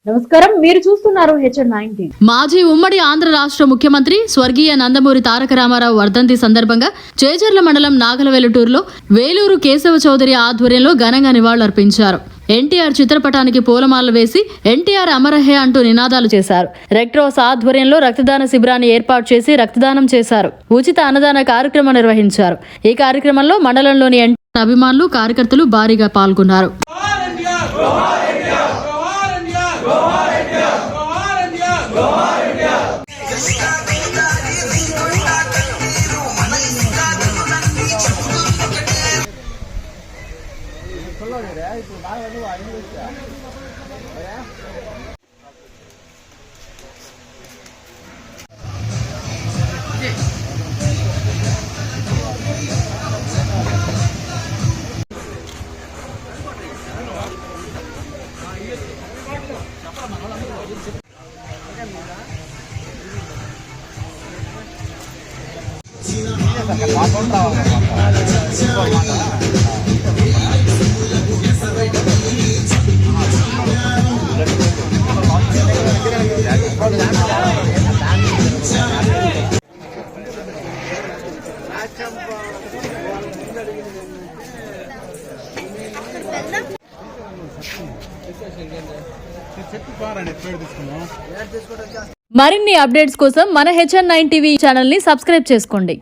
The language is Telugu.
నమస్కారం, మీరు చూస్తున్నారు HN9 టీవీ. మాజీ ఉమ్మడి ఆంధ్ర రాష్ట్ర ముఖ్యమంత్రి స్వర్గీయ నందమూరి తారక రామారావు వర్ధంతి సందర్భంగా చేజర్ల మండలం నాగలవెలుటూరులో వేలూరు కేశవ చౌదరి ఆధ్వర్యంలో ఘనంగా నివాళులర్పించారు. ఎన్టీఆర్ చిత్రపటానికి పూలమాలలు వేసి ఎన్టీఆర్ అమరహే అంటూ నినాదాలు చేశారు. రెడ్ క్రాస్ ఆధ్వర్యంలో రక్తదాన శిబిరాన్ని ఏర్పాటు చేసి రక్తదానం చేశారు. ఉచిత అన్నదాన కార్యక్రమం నిర్వహించారు. ఈ కార్యక్రమంలో మండలంలోని ఎన్టీఆర్ అభిమానులు, కార్యకర్తలు భారీగా పాల్గొన్నారు. మరిన్ని అప్డేట్స్ కోసం మన HN9 టీవీ ఛానల్ ని సబ్స్క్రైబ్ చేసుకోండి.